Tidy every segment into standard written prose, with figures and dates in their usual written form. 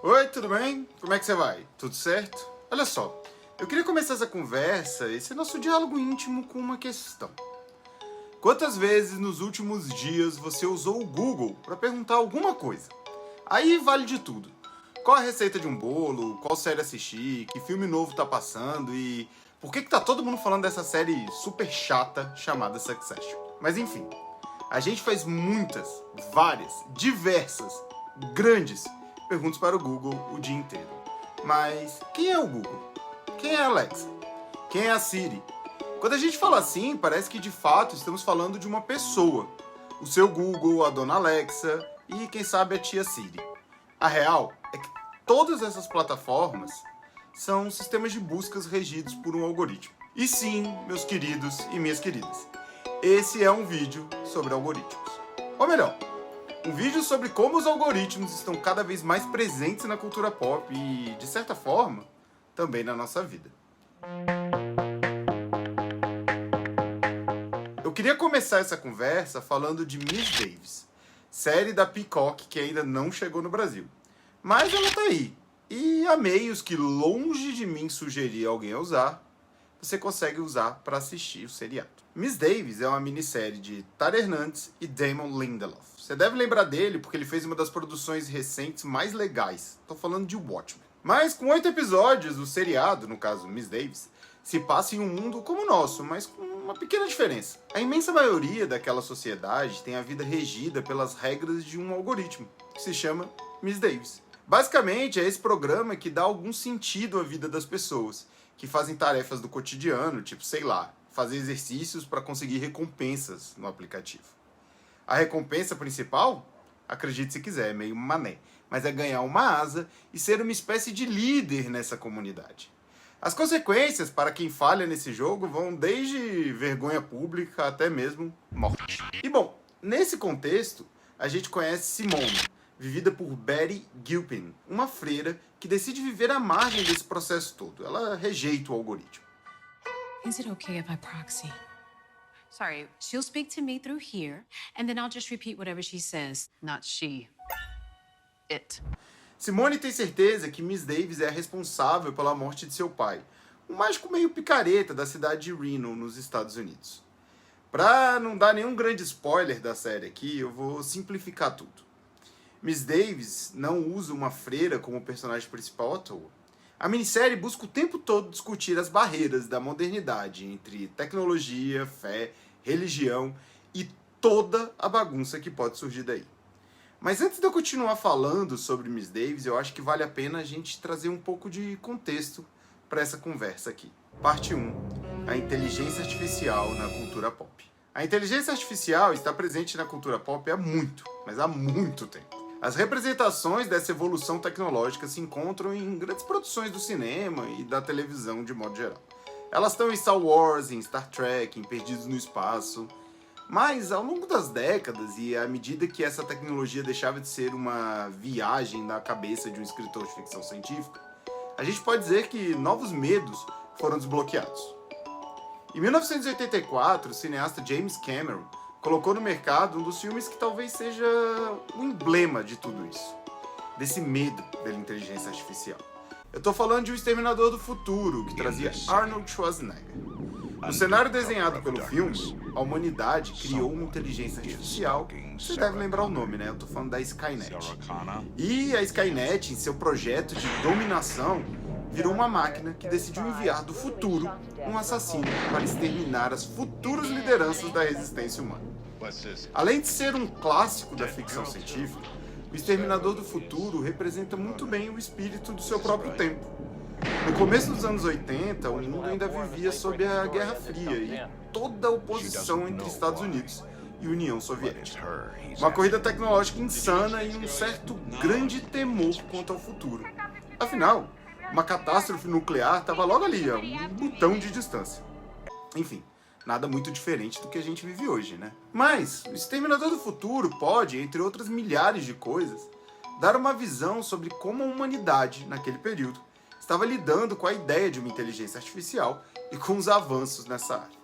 Oi, tudo bem? Como é que você vai? Tudo certo? Olha só, eu queria começar essa conversa, esse nosso diálogo íntimo com uma questão. Quantas vezes nos últimos dias você usou o Google para perguntar alguma coisa? Aí vale de tudo. Qual a receita de um bolo, qual série assistir, que filme novo tá passando e por que tá todo mundo falando dessa série super chata chamada Succession? Mas enfim, a gente faz muitas, várias, diversas, grandes perguntas para o Google o dia inteiro. Mas quem é o Google? Quem é a Alexa? Quem é a Siri? Quando a gente fala assim, parece que de fato estamos falando de uma pessoa. O seu Google, a dona Alexa e quem sabe a tia Siri. A real é que todas essas plataformas são sistemas de buscas regidos por um algoritmo. E sim, meus queridos e minhas queridas, esse é um vídeo sobre algoritmos. Ou melhor, um vídeo sobre como os algoritmos estão cada vez mais presentes na cultura pop e, de certa forma, também na nossa vida. Eu queria começar essa conversa falando de Miss Davis, série da Peacock que ainda não chegou no Brasil. Mas ela tá aí, e há meios que, longe de mim sugerir alguém a usar, você consegue usar para assistir o seriado. Miss Davis é uma minissérie de Tara Hernandes e Damon Lindelof. Você deve lembrar dele porque ele fez uma das produções recentes mais legais. Tô falando de Watchmen. Mas com 8 episódios, o seriado, no caso Miss Davis, se passa em um mundo como o nosso, mas com uma pequena diferença. A imensa maioria daquela sociedade tem a vida regida pelas regras de um algoritmo, que se chama Miss Davis. Basicamente, é esse programa que dá algum sentido à vida das pessoas, que fazem tarefas do cotidiano, tipo, sei lá, fazer exercícios para conseguir recompensas no aplicativo. A recompensa principal, acredite se quiser, é meio mané, mas é ganhar uma asa e ser uma espécie de líder nessa comunidade. As consequências para quem falha nesse jogo vão desde vergonha pública até mesmo morte. E bom, nesse contexto, a gente conhece Simone, vivida por Betty Gilpin, uma freira que decide viver à margem desse processo todo. Ela rejeita o algoritmo. Is it okay if I proxy? Sorry, she'll speak to me through here, and then I'll just repeat whatever she says. Not she. It. Simone tem certeza que Miss Davis é a responsável pela morte de seu pai, um mágico meio picareta da cidade de Reno, nos Estados Unidos. Pra não dar nenhum grande spoiler da série aqui, eu vou simplificar tudo. Miss Davis não usa uma freira como personagem principal à toa. A minissérie busca o tempo todo discutir as barreiras da modernidade entre tecnologia, fé, religião e toda a bagunça que pode surgir daí. Mas antes de eu continuar falando sobre Miss Davis, eu acho que vale a pena a gente trazer um pouco de contexto para essa conversa aqui. Parte 1. A inteligência artificial na cultura pop. A inteligência artificial está presente na cultura pop há muito, mas há muito tempo. As representações dessa evolução tecnológica se encontram em grandes produções do cinema e da televisão de modo geral. Elas estão em Star Wars, em Star Trek, em Perdidos no Espaço. Mas, ao longo das décadas, e à medida que essa tecnologia deixava de ser uma viagem na cabeça de um escritor de ficção científica, a gente pode dizer que novos medos foram desbloqueados. Em 1984, o cineasta James Cameron colocou no mercado um dos filmes que talvez seja o emblema de tudo isso, desse medo pela inteligência artificial. Eu tô falando de O Exterminador do Futuro, que trazia Arnold Schwarzenegger. No cenário desenhado pelo filme, a humanidade criou uma inteligência artificial, você deve lembrar o nome, né? Eu tô falando da Skynet. E a Skynet, em seu projeto de dominação, virou uma máquina que decidiu enviar do futuro um assassino para exterminar as futuras lideranças da resistência humana. Além de ser um clássico da ficção científica, O Exterminador do Futuro representa muito bem o espírito do seu próprio tempo. No começo dos anos 80, o mundo ainda vivia sob a Guerra Fria e toda a oposição entre Estados Unidos e União Soviética. Uma corrida tecnológica insana e um certo grande temor quanto ao futuro. Afinal, uma catástrofe nuclear estava logo ali, a um botão de distância. Enfim, nada muito diferente do que a gente vive hoje, né? Mas o Exterminador do Futuro pode, entre outras milhares de coisas, dar uma visão sobre como a humanidade, naquele período, estava lidando com a ideia de uma inteligência artificial e com os avanços nessa área.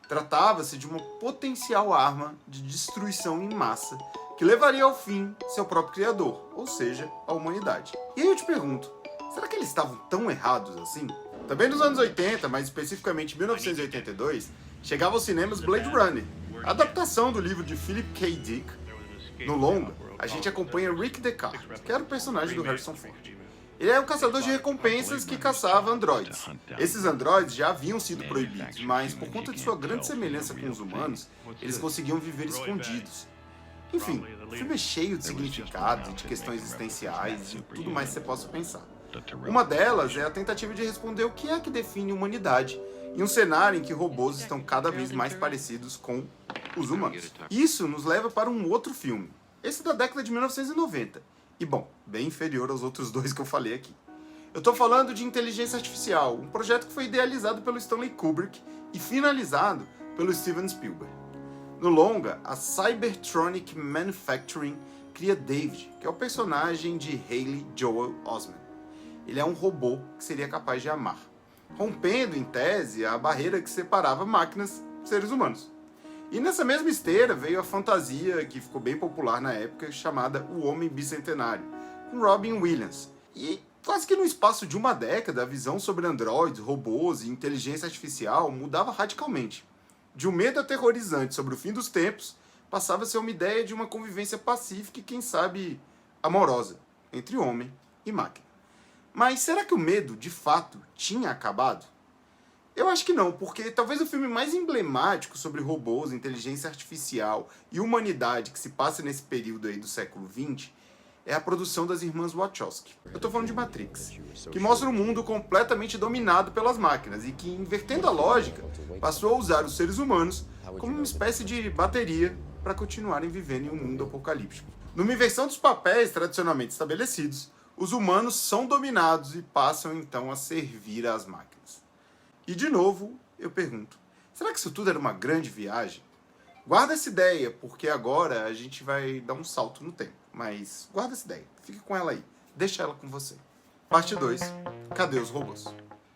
Tratava-se de uma potencial arma de destruição em massa que levaria ao fim seu próprio criador, ou seja, a humanidade. E aí eu te pergunto, será que eles estavam tão errados assim? Também nos anos 80, mais especificamente 1982, chegava aos cinemas Blade Runner, a adaptação do livro de Philip K. Dick. No longa, a gente acompanha Rick Deckard, que era o personagem do Harrison Ford. Ele é um caçador de recompensas que caçava androides. Esses androides já haviam sido proibidos, mas por conta de sua grande semelhança com os humanos, eles conseguiam viver escondidos. Enfim, o filme é cheio de significados e de questões existenciais e tudo mais que você possa pensar. Uma delas é a tentativa de responder o que é que define humanidade em um cenário em que robôs estão cada vez mais parecidos com os humanos. Isso nos leva para um outro filme, esse da década de 1990. E bom, bem inferior aos outros dois que eu falei aqui. Eu tô falando de Inteligência Artificial, um projeto que foi idealizado pelo Stanley Kubrick e finalizado pelo Steven Spielberg. No longa, a Cybertronic Manufacturing cria David, que é o personagem de Haley Joel Osment. Ele é um robô que seria capaz de amar, rompendo, em tese, a barreira que separava máquinas de seres humanos. E nessa mesma esteira veio a fantasia que ficou bem popular na época, chamada O Homem Bicentenário, com Robin Williams. E quase que no espaço de uma década, a visão sobre androides, robôs e inteligência artificial mudava radicalmente. De um medo aterrorizante sobre o fim dos tempos, passava a ser uma ideia de uma convivência pacífica e, quem sabe, amorosa, entre homem e máquina. Mas será que o medo, de fato, tinha acabado? Eu acho que não, porque talvez o filme mais emblemático sobre robôs, inteligência artificial e humanidade que se passa nesse período aí do século XX é a produção das irmãs Wachowski. Eu tô falando de Matrix, que mostra um mundo completamente dominado pelas máquinas e que, invertendo a lógica, passou a usar os seres humanos como uma espécie de bateria para continuarem vivendo em um mundo apocalíptico. Numa inversão dos papéis tradicionalmente estabelecidos, os humanos são dominados e passam então a servir às máquinas. E de novo, eu pergunto, será que isso tudo era uma grande viagem? Guarda essa ideia, porque agora a gente vai dar um salto no tempo. Mas guarda essa ideia, fique com ela aí, deixa ela com você. Parte 2, cadê os robôs?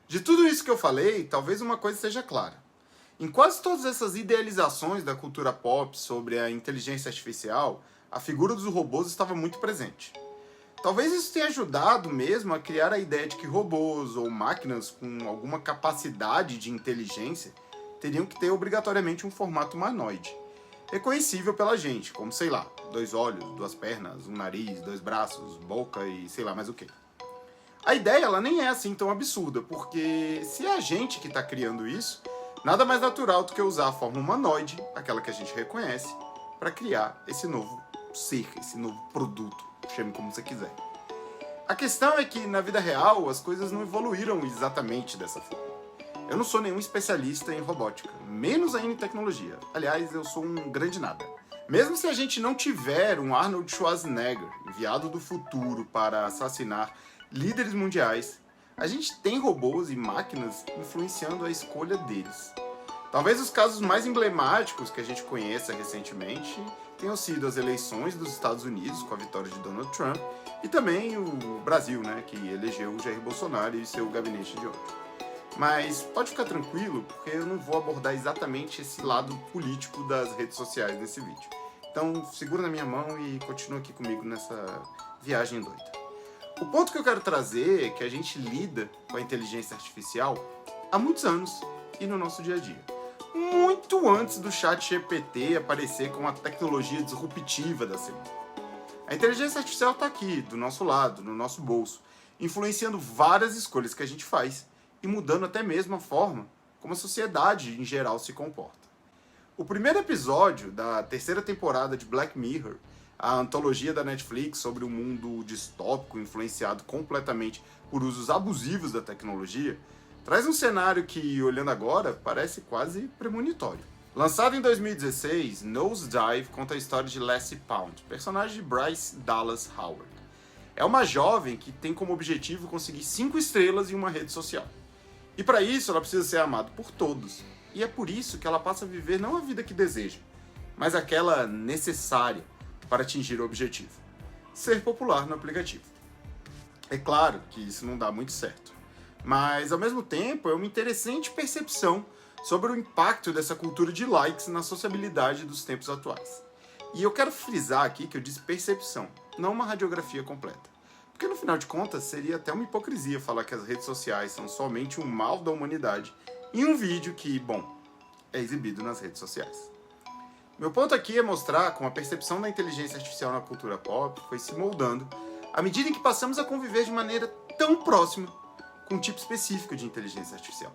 De tudo isso que eu falei, talvez uma coisa seja clara. Em quase todas essas idealizações da cultura pop sobre a inteligência artificial, a figura dos robôs estava muito presente. Talvez isso tenha ajudado mesmo a criar a ideia de que robôs ou máquinas com alguma capacidade de inteligência teriam que ter obrigatoriamente um formato humanoide, reconhecível pela gente, como, sei lá, 2 olhos, 2 pernas, um nariz, 2 braços, boca e sei lá mais o que. A ideia ela nem é assim tão absurda, porque se é a gente que está criando isso, nada mais natural do que usar a forma humanoide, aquela que a gente reconhece, para criar esse novo ser, esse novo produto. Chame como você quiser. A questão é que, na vida real, as coisas não evoluíram exatamente dessa forma. Eu não sou nenhum especialista em robótica, menos ainda em tecnologia. Aliás, eu sou um grande nada. Mesmo se a gente não tiver um Arnold Schwarzenegger, enviado do futuro para assassinar líderes mundiais, a gente tem robôs e máquinas influenciando a escolha deles. Talvez os casos mais emblemáticos que a gente conheça recentemente tenham sido as eleições dos Estados Unidos, com a vitória de Donald Trump, e também o Brasil, né, que elegeu o Jair Bolsonaro e seu gabinete de ódio. Mas pode ficar tranquilo, porque eu não vou abordar exatamente esse lado político das redes sociais nesse vídeo. Então segura na minha mão e continua aqui comigo nessa viagem doida. O ponto que eu quero trazer é que a gente lida com a inteligência artificial há muitos anos e no nosso dia a dia. Muito antes do ChatGPT aparecer como a tecnologia disruptiva da semana. A inteligência artificial está aqui, do nosso lado, no nosso bolso, influenciando várias escolhas que a gente faz e mudando até mesmo a forma como a sociedade em geral se comporta. O primeiro episódio da 3ª temporada de Black Mirror, a antologia da Netflix sobre um mundo distópico influenciado completamente por usos abusivos da tecnologia, traz um cenário que, olhando agora, parece quase premonitório. Lançado em 2016, Nosedive conta a história de Lassie Pound, personagem de Bryce Dallas Howard. É uma jovem que tem como objetivo conseguir 5 estrelas em uma rede social. E para isso ela precisa ser amada por todos. E é por isso que ela passa a viver não a vida que deseja, mas aquela necessária para atingir o objetivo: ser popular no aplicativo. É claro que isso não dá muito certo. Mas, ao mesmo tempo, é uma interessante percepção sobre o impacto dessa cultura de likes na sociabilidade dos tempos atuais. E eu quero frisar aqui que eu disse percepção, não uma radiografia completa. Porque no final de contas seria até uma hipocrisia falar que as redes sociais são somente um mal da humanidade em um vídeo que, bom, é exibido nas redes sociais. Meu ponto aqui é mostrar como a percepção da inteligência artificial na cultura pop foi se moldando à medida em que passamos a conviver de maneira tão próxima com um tipo específico de inteligência artificial.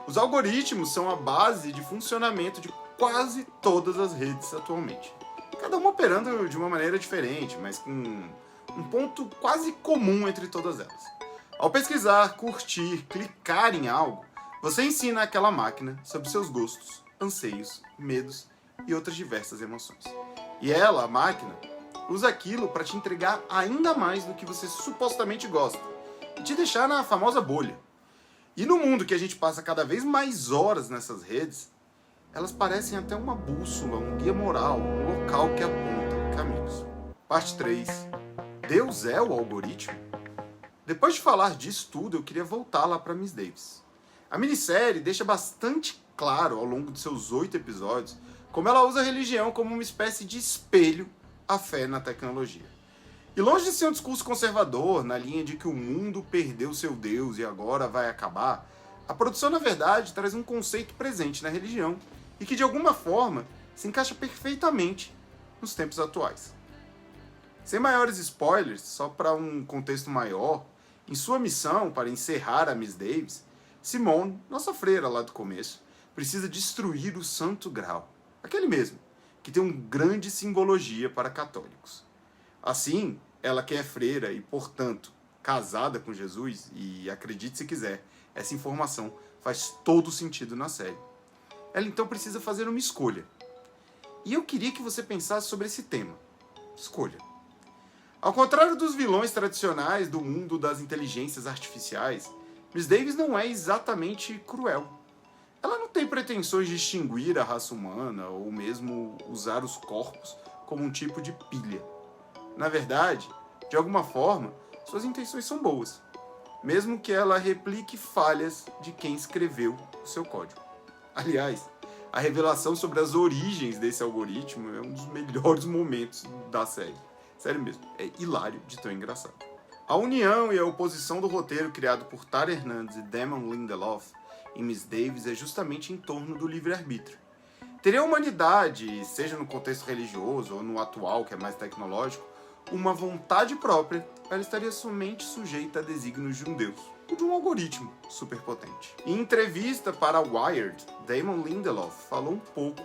Os algoritmos são a base de funcionamento de quase todas as redes atualmente. Cada uma operando de uma maneira diferente, mas com um ponto quase comum entre todas elas. Ao pesquisar, curtir, clicar em algo, você ensina àquela máquina sobre seus gostos, anseios, medos e outras diversas emoções. E ela, a máquina, usa aquilo para te entregar ainda mais do que você supostamente gosta e te deixar na famosa bolha. E no mundo que a gente passa cada vez mais horas nessas redes, elas parecem até uma bússola, um guia moral, um local que aponta caminhos. Parte 3. Deus é o algoritmo? Depois de falar disso tudo, eu queria voltar lá para Miss Davis. A minissérie deixa bastante claro, ao longo de seus 8 episódios, como ela usa a religião como uma espécie de espelho à fé na tecnologia. E longe de ser um discurso conservador, na linha de que o mundo perdeu seu Deus e agora vai acabar, a produção, na verdade, traz um conceito presente na religião e que, de alguma forma, se encaixa perfeitamente nos tempos atuais. Sem maiores spoilers, só para um contexto maior, em sua missão para encerrar a Miss Davis, Simone, nossa freira lá do começo, precisa destruir o Santo Graal, aquele mesmo, que tem uma grande simbologia para católicos. Assim, ela que é freira e, portanto, casada com Jesus, e acredite se quiser, essa informação faz todo sentido na série. Ela então precisa fazer uma escolha. E eu queria que você pensasse sobre esse tema. Escolha. Ao contrário dos vilões tradicionais do mundo das inteligências artificiais, Miss Davis não é exatamente cruel. Ela não tem pretensões de extinguir a raça humana ou mesmo usar os corpos como um tipo de pilha. Na verdade, de alguma forma, suas intenções são boas, mesmo que ela replique falhas de quem escreveu o seu código. Aliás, a revelação sobre as origens desse algoritmo é um dos melhores momentos da série. Sério mesmo, é hilário de tão engraçado. A união e a oposição do roteiro criado por Tara Hernandes e Damon Lindelof em Miss Davis é justamente em torno do livre-arbítrio. Teria a humanidade, seja no contexto religioso ou no atual, que é mais tecnológico, uma vontade própria, ela estaria somente sujeita a desígnios de um deus, ou de um algoritmo superpotente. Em entrevista para Wired, Damon Lindelof falou um pouco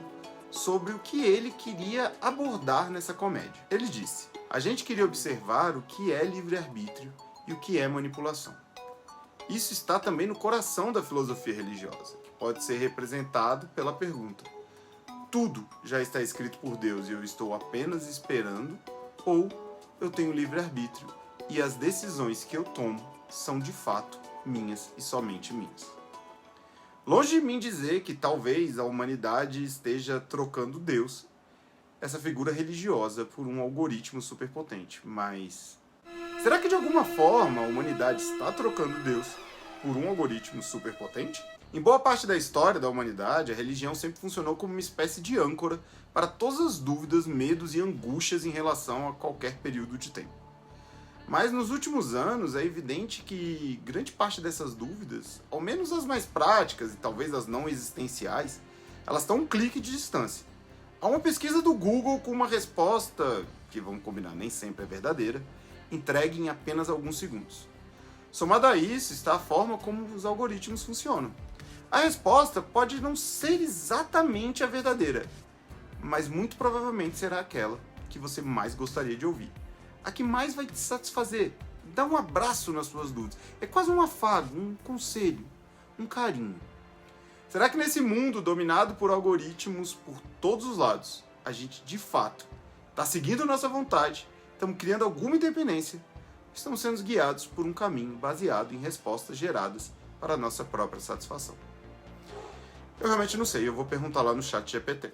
sobre o que ele queria abordar nessa comédia. Ele disse: "A gente queria observar o que é livre-arbítrio e o que é manipulação. Isso está também no coração da filosofia religiosa, que pode ser representado pela pergunta: tudo já está escrito por Deus e eu estou apenas esperando, ou eu tenho livre-arbítrio e as decisões que eu tomo são de fato minhas e somente minhas." Longe de mim dizer que talvez a humanidade esteja trocando Deus, essa figura religiosa, por um algoritmo superpotente, mas será que de alguma forma a humanidade está trocando Deus por um algoritmo superpotente? Em boa parte da história da humanidade, a religião sempre funcionou como uma espécie de âncora para todas as dúvidas, medos e angústias em relação a qualquer período de tempo. Mas nos últimos anos é evidente que grande parte dessas dúvidas, ao menos as mais práticas e talvez as não existenciais, elas estão a um clique de distância. Há uma pesquisa do Google com uma resposta, que vamos combinar, nem sempre é verdadeira, entregue em apenas alguns segundos. Somado a isso está a forma como os algoritmos funcionam. A resposta pode não ser exatamente a verdadeira, mas muito provavelmente será aquela que você mais gostaria de ouvir. A que mais vai te satisfazer, dar um abraço nas suas dúvidas. É quase um afago, um conselho, um carinho. Será que nesse mundo dominado por algoritmos por todos os lados, a gente de fato está seguindo nossa vontade, estamos criando alguma independência, estamos sendo guiados por um caminho baseado em respostas geradas para a nossa própria satisfação? Eu realmente não sei, eu vou perguntar lá no chat GPT.